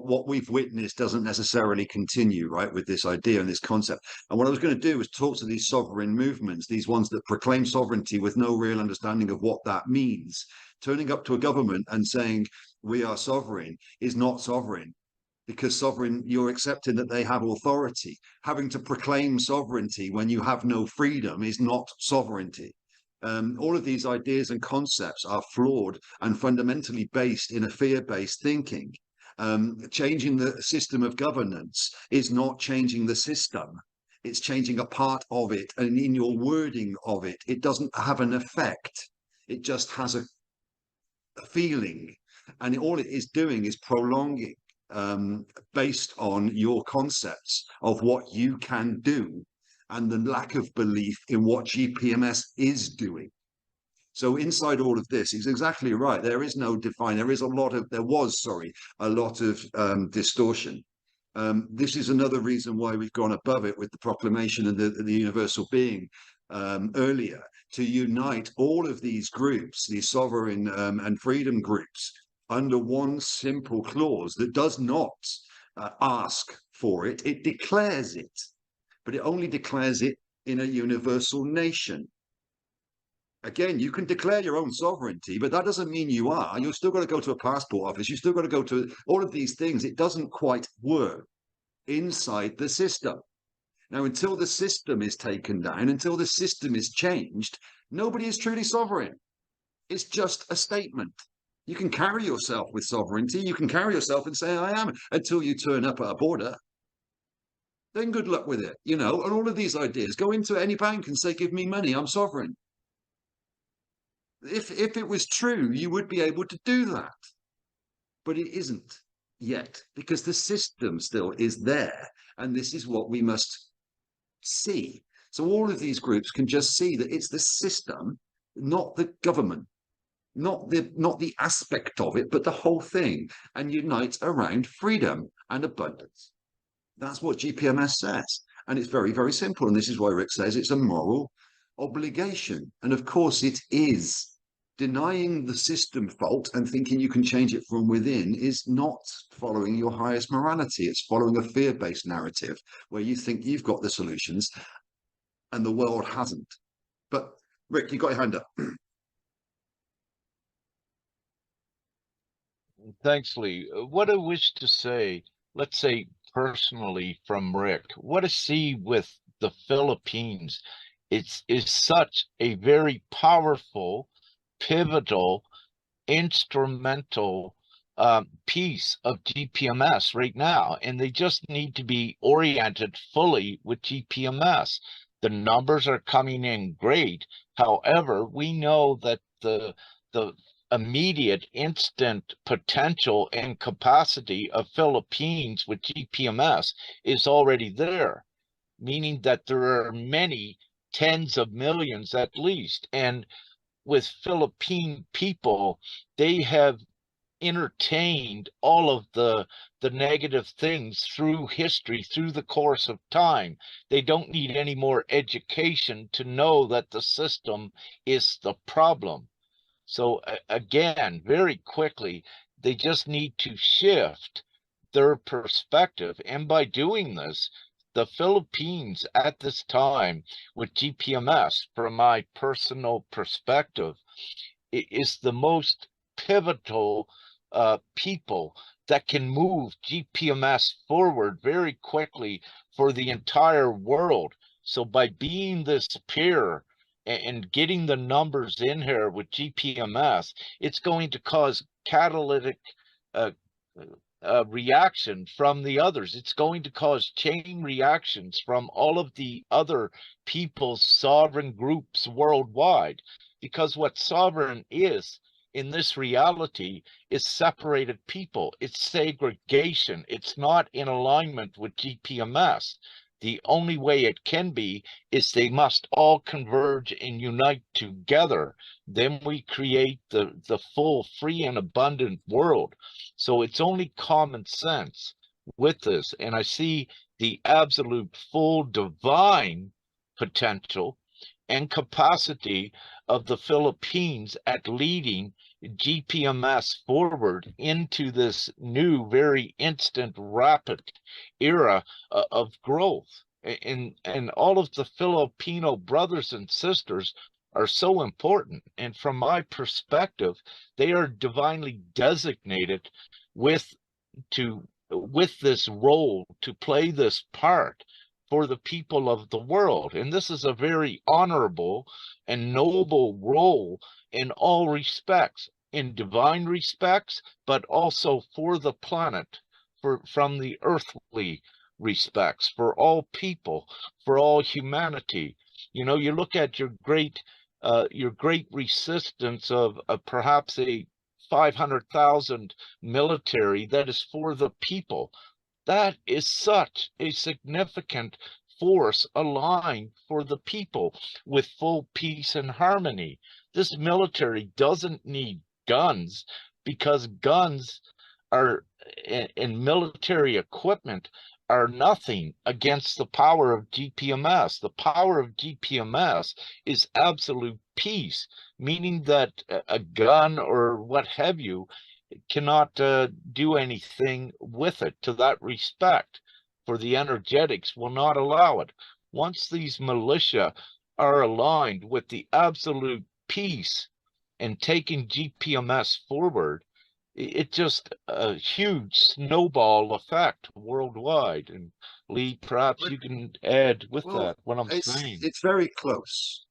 what we've witnessed doesn't necessarily continue, right, with this idea and this concept. And what I was going to do was talk to these sovereign movements, these ones that proclaim sovereignty with no real understanding of what that means. Turning up to a government and saying we are sovereign is not sovereign, because sovereign, you're accepting that they have authority. Having to proclaim sovereignty when you have no freedom is not sovereignty. All of these ideas and concepts are flawed and fundamentally based in a fear-based thinking. Changing the system of governance is not changing the system. It's changing a part of it, and in your wording of it, it doesn't have an effect. It just has a feeling, and all it is doing is prolonging, based on your concepts of what you can do and the lack of belief in what GPMS is doing. So inside all of this, he's exactly right. There is no define. There was a lot of distortion. This is another reason why we've gone above it with the proclamation and the universal being earlier, to unite all of these groups, these sovereign and freedom groups, under one simple clause that does not ask for it. It declares it, but it only declares it in a universal nation. Again, you can declare your own sovereignty, but that doesn't mean you are. You've still got to go to a passport office. You've still got to go to all of these things. It doesn't quite work inside the system. Now, until the system is taken down, until the system is changed, nobody is truly sovereign. It's just a statement. You can carry yourself with sovereignty. You can carry yourself and say, I am, until you turn up at a border. Then good luck with it, you know, and all of these ideas. Go into any bank and say, give me money, I'm sovereign. If it was true, you would be able to do that. But it isn't yet, because the system still is there. And this is what we must see. So all of these groups can just see that it's the system, not the government, not the aspect of it, but the whole thing, and unite around freedom and abundance. That's what GPMS says. And it's very, very simple. And this is why Rick says it's a moral obligation. And of course it is. Denying the system fault and thinking you can change it from within is not following your highest morality. It's following a fear-based narrative where you think you've got the solutions and the world hasn't. But Rick, you got your hand up. Thanks, Lee. What I wish to say, let's say personally from Rick, what I see with the Philippines is such a very powerful, pivotal, instrumental piece of GPMS right now, and they just need to be oriented fully with GPMS. The numbers are coming in great. However, we know that the immediate instant potential and capacity of Philippines with GPMS is already there, meaning that there are many tens of millions at least. And with Philippine people, they have entertained all of the negative things through history, through the course of time. They don't need any more education to know that the system is the problem. So again, very quickly, they just need to shift their perspective. And by doing this, the Philippines at this time with GPMS, from my personal perspective, is the most pivotal people that can move GPMS forward very quickly for the entire world. So by being this peer and getting the numbers in here with GPMS, it's going to cause catalytic reaction from the others. It's going to cause chain reactions from all of the other people's sovereign groups worldwide, because what sovereign is in this reality is separated people. It's segregation. It's not in alignment with GPMS. The only way it can be is they must all converge and unite together. Then we create the full, free, and abundant world. So it's only common sense with this. And I see the absolute full divine potential and capacity of the Philippines at leading GPMS forward into this new, very instant, rapid era of growth. And all of the Filipino brothers and sisters are so important. And from my perspective, they are divinely designated with with this role to play this part for the people of the world. And this is a very honorable and noble role in all respects, in divine respects, but also for the planet, from the earthly respects, for all people, for all humanity. You know, you look at your great resistance of perhaps a 500,000 military that is for the people. That is such a significant force aligned for the people with full peace and harmony. This military doesn't need guns, because guns are and military equipment are nothing against the power of GPMS. The power of GPMS is absolute peace, meaning that a gun or what have you cannot do anything with it to that respect, for the energetics will not allow it. Once these militia are aligned with the absolute peace and taking GPMS forward, it just a huge snowball effect worldwide. And Lee, perhaps But, you can add with well, that what I'm it's saying. it's very close.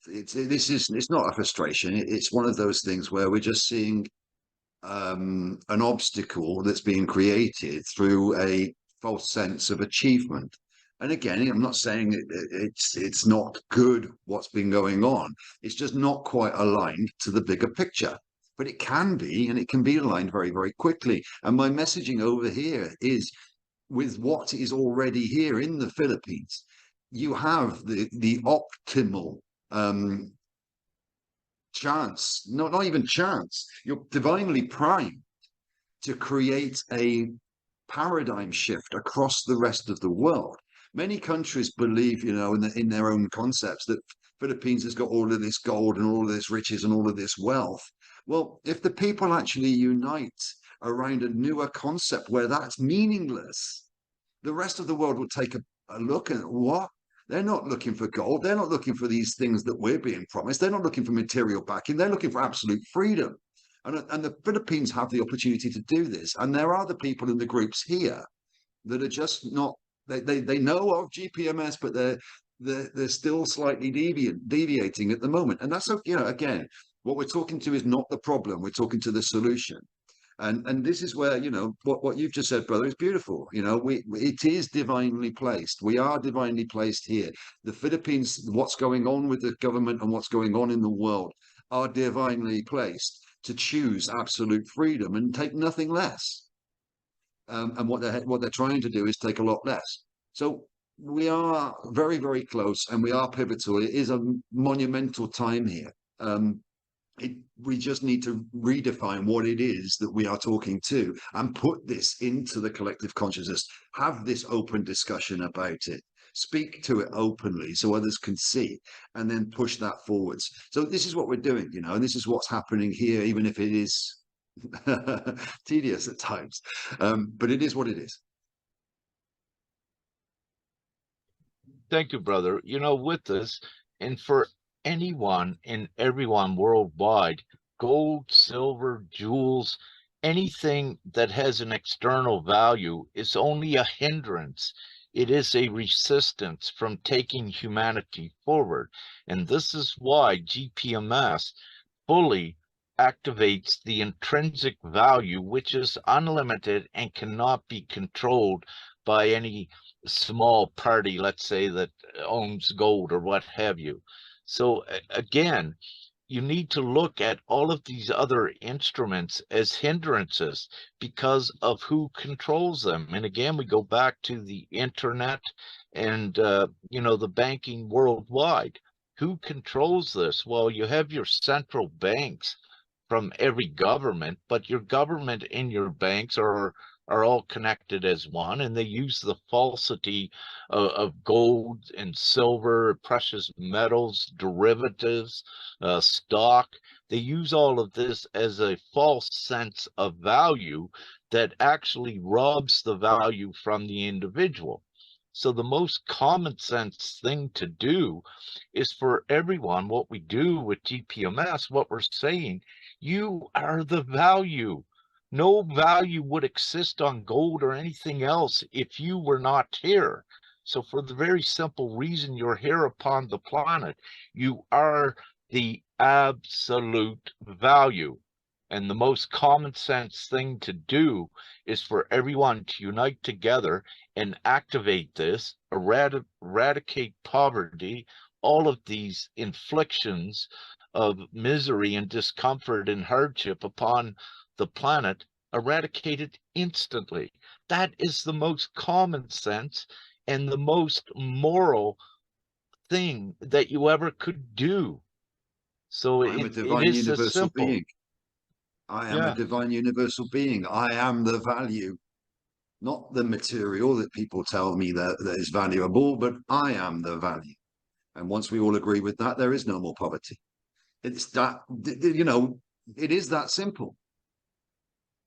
It's not a frustration. It's one of those things where we're just seeing an obstacle that's being created through a false sense of achievement. And again, I'm not saying it's not good what's been going on. It's just not quite aligned to the bigger picture. But it can be, and it can be aligned very, very quickly. And my messaging over here is with what is already here in the Philippines. You have the optimal chance, not even chance. You're divinely primed to create a paradigm shift across the rest of the world. Many countries believe, in their own concepts that Philippines has got all of this gold and all of this riches and all of this wealth. Well, if the people actually unite around a newer concept where that's meaningless, the rest of the world will take a look at what they're not looking for gold. They're not looking for these things that we're being promised. They're not looking for material backing. They're looking for absolute freedom. And the Philippines have the opportunity to do this. And there are the people in the groups here that are just not, they know of GPMS, but they're still slightly deviating at the moment. And that's, again, what we're talking to is not the problem. We're talking to the solution. And this is where, what you've just said, brother, is beautiful. It is divinely placed. We are divinely placed here. The Philippines, what's going on with the government and what's going on in the world are divinely placed to choose absolute freedom and take nothing less. And what they're trying to do is take a lot less. So we are very, very close, and we are pivotal. It is a monumental time here. We just need to redefine what it is that we are talking to and put this into the collective consciousness. Have this open discussion about it. Speak to it openly so others can see, and then push that forwards. So this is what we're doing, and this is what's happening here, even if it is tedious at times. But it is what it is. Thank you, brother. With this, and for anyone and everyone worldwide, gold, silver, jewels, anything that has an external value is only a hindrance. It is a resistance from taking humanity forward. And this is why GPMS fully activates the intrinsic value, which is unlimited and cannot be controlled by any small party, let's say, that owns gold or what have you. So again, you need to look at all of these other instruments as hindrances because of who controls them. And again, we go back to the internet and the banking worldwide. Who controls this? Well, you have your central banks from every government, but your government and your banks are all connected as one, and they use the falsity of gold and silver, precious metals, derivatives, stock, They use all of this as a false sense of value that actually robs the value from the individual. So the most common sense thing to do is for everyone, what we do with GPMS, what we're saying, you are the value. No value would exist on gold or anything else if you were not here. So for the very simple reason you're here upon the planet, you are the absolute value. And the most common sense thing to do is for everyone to unite together and activate this, eradicate poverty, all of these inflictions of misery and discomfort and hardship upon the planet, eradicate it instantly. That is the most common sense and the most moral thing that you ever could do. So I'm a it divine is this universal simple. being. I am a Yeah. divine universal being. I am the value, not the material that people tell me that is valuable, but I am the value. And once we all agree with that, there is no more poverty. It's that, it is that simple.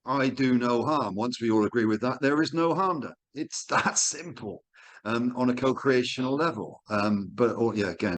I do no harm. Once we all agree with that, there is no harm done. It's that simple on a co-creational level. But yeah, again,